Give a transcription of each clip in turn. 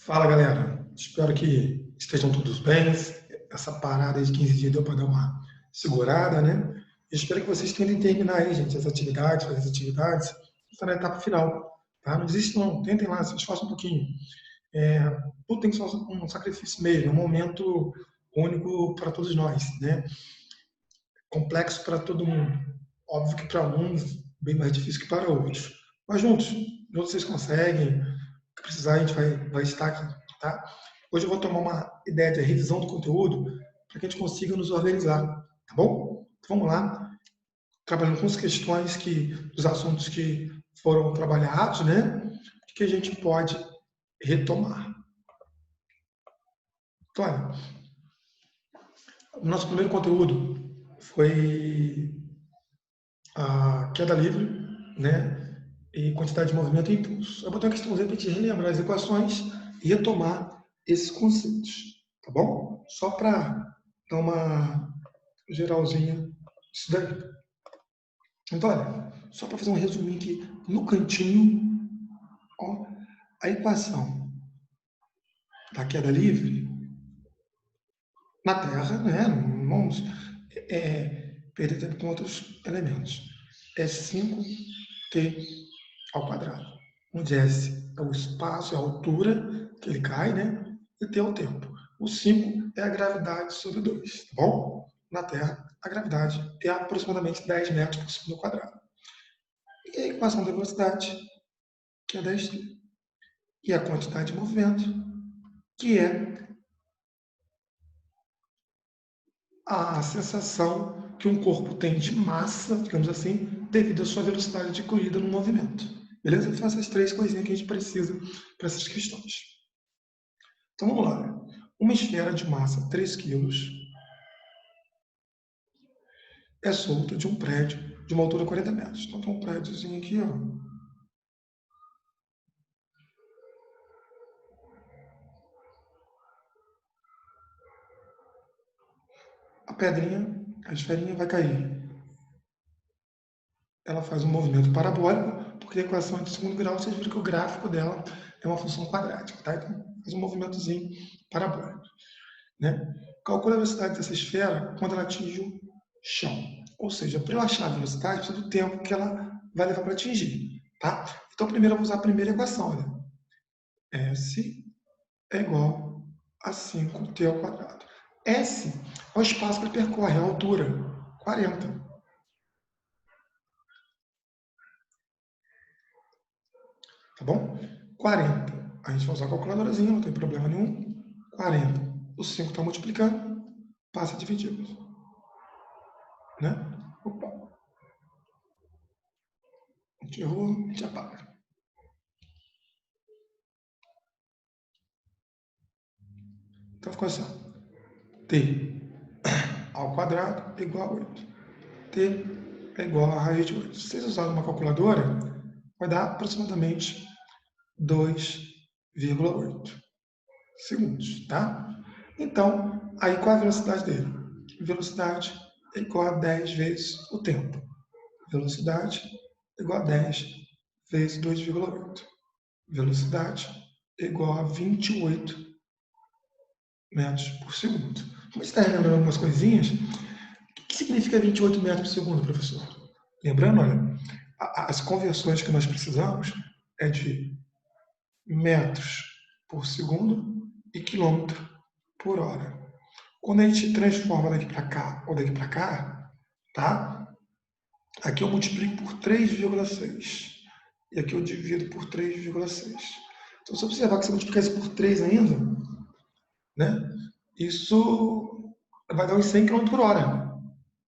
Fala, galera. Espero que estejam todos bem. Essa parada de 15 dias deu para dar uma segurada, né? Eu espero que vocês tentem terminar aí, gente, as atividades, fazer as atividades. Está na etapa final, tá? Não desistam, não. Tentem lá, se esforcem um pouquinho. É, tudo tem que ser um sacrifício mesmo, um momento único para todos nós, né? Complexo para todo mundo. Óbvio que para uns, bem mais difícil que para outros. Mas juntos vocês conseguem. O que precisar, a gente vai estar aqui, tá? Hoje eu vou tomar uma ideia de revisão do conteúdo para que a gente consiga nos organizar, tá bom? Então, vamos lá, trabalhando com as questões dos assuntos que foram trabalhados, né? Que a gente pode retomar. Então, olha, o nosso primeiro conteúdo foi a queda livre, né? E quantidade de movimento e impulso. Eu botei uma questãozinha para a gente relembrar as equações e retomar esses conceitos, tá bom? Só para dar uma geralzinha disso daí. Então, olha, só para fazer um resuminho aqui, no cantinho, ó, a equação da queda livre na Terra, né? Não vamos perder tempo com outros elementos. É 5t ao quadrado, onde S é o espaço, é a altura que ele cai, né? E T é o tempo. O 5 é a gravidade sobre 2, tá bom? Na Terra, a gravidade é aproximadamente 10 metros por segundo quadrado. E a equação da velocidade, que é 10t. E a quantidade de movimento, que é a sensação que um corpo tem de massa, digamos assim, devido à sua velocidade de corrida no movimento. Beleza? São essas três coisinhas que a gente precisa para essas questões. Então vamos lá. Uma esfera de massa 3 quilos é solta de um prédio de uma altura de 40 metros. Então tem um prédiozinho aqui, ó. A pedrinha, a esferinha vai cair. Ela faz um movimento parabólico, porque a equação é de segundo grau, vocês viram que o gráfico dela é uma função quadrática, tá? Então faz um movimentozinho parabólico, né? Calcula a velocidade dessa esfera quando ela atinge o chão. Ou seja, para eu achar a velocidade, eu preciso do tempo que ela vai levar para atingir, tá? Então primeiro eu vou usar a primeira equação, olha. S é igual a 5t ao quadrado. S é o espaço que ele percorre, a altura, 40. Tá bom? 40. A gente vai usar a calculadorazinha, não tem problema nenhum. 40. O 5 está multiplicando, passa a dividir. Né? Opa. A gente errou, a gente apaga. Então ficou assim. T ao quadrado é igual a 8. T é igual a raiz de 8. Se vocês usarem uma calculadora, vai dar aproximadamente 2,8 segundos, tá? Então, aí qual é a velocidade dele? Velocidade é igual a 10 vezes o tempo. Velocidade é igual a 10 vezes 2,8. Velocidade é igual a 28 metros por segundo. Vamos estar lembrando algumas coisinhas. O que significa 28 metros por segundo, professor? Lembrando, olha, as conversões que nós precisamos é de metros por segundo e quilômetro por hora. Quando a gente transforma daqui para cá ou daqui para cá, tá? Aqui eu multiplico por 3,6. E aqui eu divido por 3,6. Então, se eu observar que se eu multiplicar isso por 3 ainda, né? Isso vai dar uns 100 km por hora.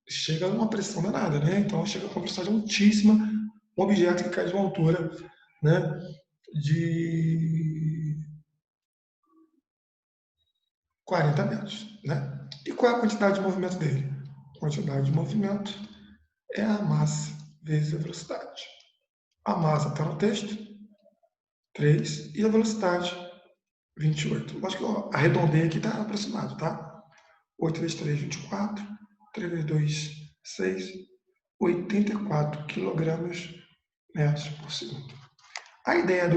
Chega a uma pressão danada, né? Então, chega a uma velocidade altíssima, um objeto que cai de uma altura, né? De 40 metros, né? E qual é a quantidade de movimento dele? A quantidade de movimento é a massa vezes a velocidade. A massa está no texto, 3, e a velocidade, 28. Lógico que eu arredondei aqui, está aproximado, tá? 8 vezes 3, 24. 3 vezes 2, 6. 84 quilogramas metros por segundo. A ideia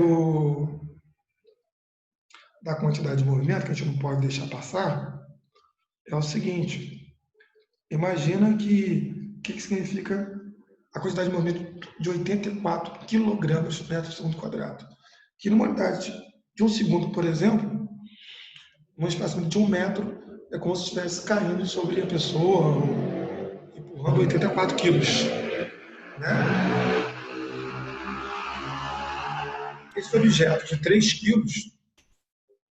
da quantidade de movimento, que a gente não pode deixar passar, é o seguinte. Imagina que significa a quantidade de movimento de 84 quilogramas por metro segundo quadrado. Que numa unidade de um segundo, por exemplo, num espaço de 1 metro, é como se estivesse caindo sobre a pessoa, empurrando 84 quilos. Né? Esse objeto de 3 quilos,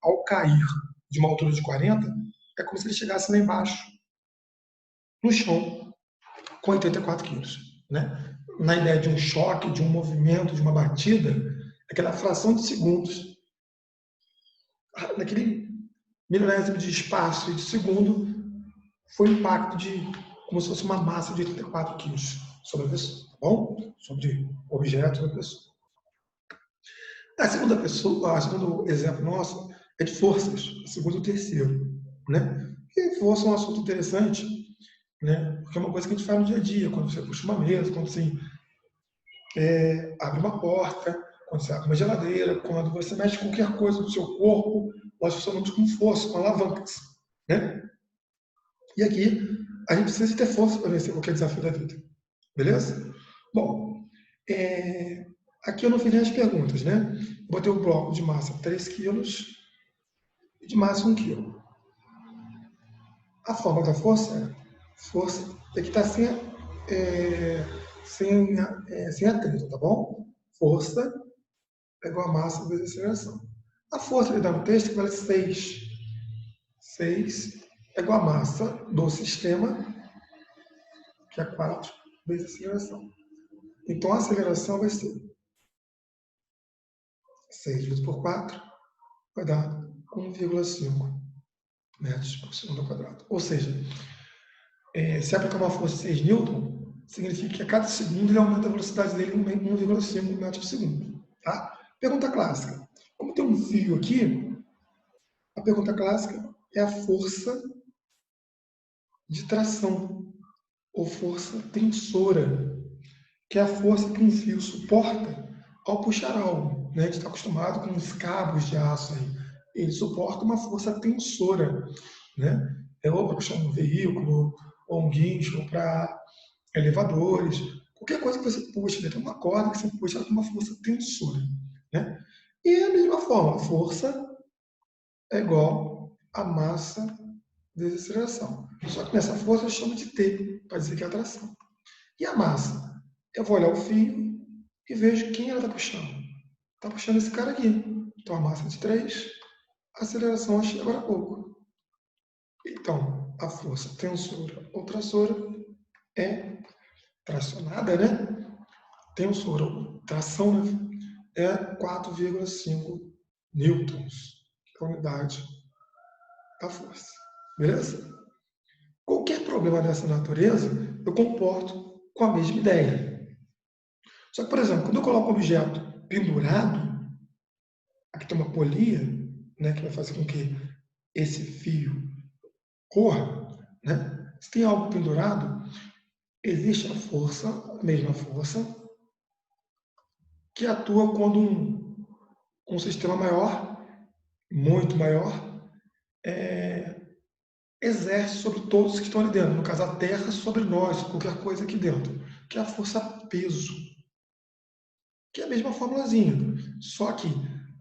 ao cair de uma altura de 40, é como se ele chegasse lá embaixo, no chão, com 84 quilos. Né? Na ideia de um choque, de um movimento, de uma batida, aquela fração de segundos, naquele milionésimo de espaço e de segundo, foi o impacto de como se fosse uma massa de 84 quilos sobre a pessoa, tá bom? Sobre o objeto sobre a pessoa. A segunda pessoa, o segundo exemplo nosso é de forças, o segundo e o terceiro, né? E força é um assunto interessante, né? Porque é uma coisa que a gente faz no dia a dia, quando você puxa uma mesa, quando você abre uma porta, quando você abre uma geladeira, quando você mexe qualquer coisa do seu corpo, nós funcionamos com força, com alavancas, né? E aqui a gente precisa ter força para vencer qualquer desafio da vida, beleza? Bom, aqui eu não fiz nem as perguntas, né? Botei o bloco de massa 3 quilos e de massa 1 quilo. A forma da força é que está sem atrito, tá bom? Força é igual a massa vezes a aceleração. A força que dá no texto vale 6. 6 é igual a massa do sistema, que é 4, vezes a aceleração. Então a aceleração vai ser 6 vezes por 4, vai dar 1,5 metros por segundo ao quadrado. Ou seja, se aplicar uma força de 6 newton, significa que a cada segundo ele aumenta a velocidade dele em 1,5 metros por segundo. Tá? Pergunta clássica. Como tem um fio aqui, a pergunta clássica é a força de tração, ou força tensora, que é a força que um fio suporta ao puxar algo. Né? A gente está acostumado com os cabos de aço aí. Ele suporta uma força tensora. Né? Ou para puxar um veículo, ou um guincho, para elevadores, qualquer coisa que você puxa, tem uma corda que você puxa, ela tem uma força tensora. Né? E a mesma forma, a força é igual a massa vezes a aceleração. Só que nessa força eu chamo de T, para dizer que é atração. E a massa? Eu vou olhar o fio e vejo quem ela está puxando. Está puxando esse cara aqui. Então a massa é de 3, a aceleração achei agora há pouco. Então, a força tensora ou traçora é tracionada, né? Tensora ou tração, né? É 4,5 newtons, que é a unidade da força. Beleza? Qualquer problema dessa natureza, eu comporto com a mesma ideia. Só que, por exemplo, quando eu coloco um objeto pendurado, aqui tem uma polia, né, que vai fazer com que esse fio corra, né? Se tem algo pendurado, existe a força, a mesma força, que atua quando um sistema maior, muito maior, exerce sobre todos que estão ali dentro. No caso, a Terra sobre nós, qualquer coisa aqui dentro, que é a força peso, que é a mesma formulazinha. Só que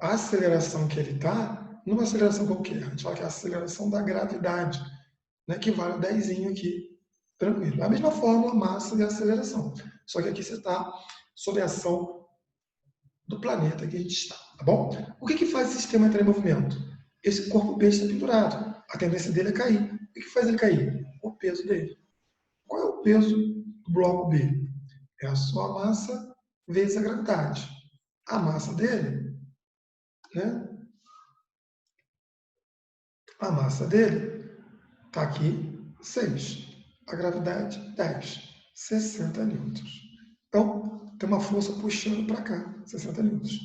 a aceleração que ele está, não é uma aceleração qualquer, a gente fala que é a aceleração da gravidade, né, que vale o 10 aqui, tranquilo. É a mesma fórmula, massa e aceleração. Só que aqui você está sob a ação do planeta que a gente está, tá bom? O que faz esse sistema entrar em movimento? Esse corpo B está pendurado. A tendência dele é cair. O que faz ele cair? O peso dele. Qual é o peso do bloco B? É a sua massa vezes a gravidade. A massa dele, né? A massa dele está aqui 6. A gravidade 10. 60 newtons. Então, tem uma força puxando para cá, 60 newtons.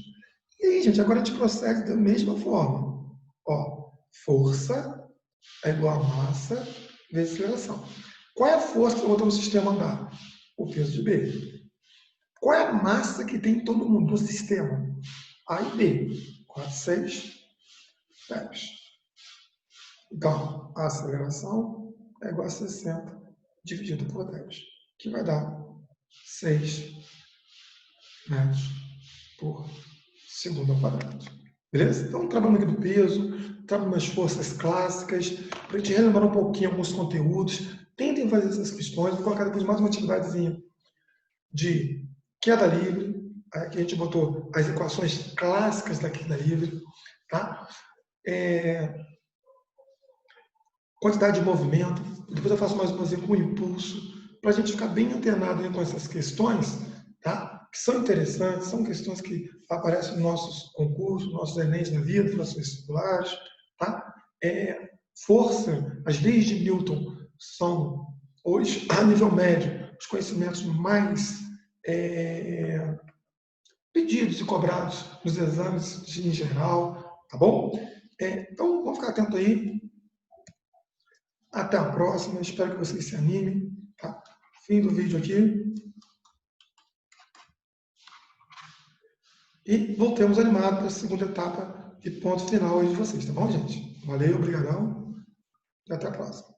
E aí, gente, agora a gente procede da mesma forma. Ó, força é igual a massa vezes aceleração. Qual é a força que está botando o sistema a andar? O peso de B. Qual é a massa que tem todo mundo no sistema? A e B. 4, 6. 10. Então, a aceleração é igual a 60 dividido por 10, que vai dar 6 metros por segundo ao quadrado. Beleza? Então, trabalhando aqui do peso, trabalhando as forças clássicas, para a gente relembrar um pouquinho alguns conteúdos. Tentem fazer essas questões. Vou colocar depois mais uma atividadezinha de queda livre. Aqui a gente botou as equações clássicas da queda livre. Tá? Quantidade de movimento. Depois eu faço mais uma vez com impulso, para a gente ficar bem antenado aí com essas questões, tá? Que são interessantes, são questões que aparecem nos nossos concursos, nos nossos Enems da vida, nos nossos vestibulares. Tá? Força, as leis de Newton são, hoje, a nível médio, os conhecimentos mais pedidos e cobrados nos exames em geral, tá bom? Então, vamos ficar atento aí. Até a próxima, espero que vocês se animem. Tá? Fim do vídeo aqui. E voltemos animados para a segunda etapa e ponto final aí de vocês, tá bom, gente? Valeu, obrigadão e até a próxima.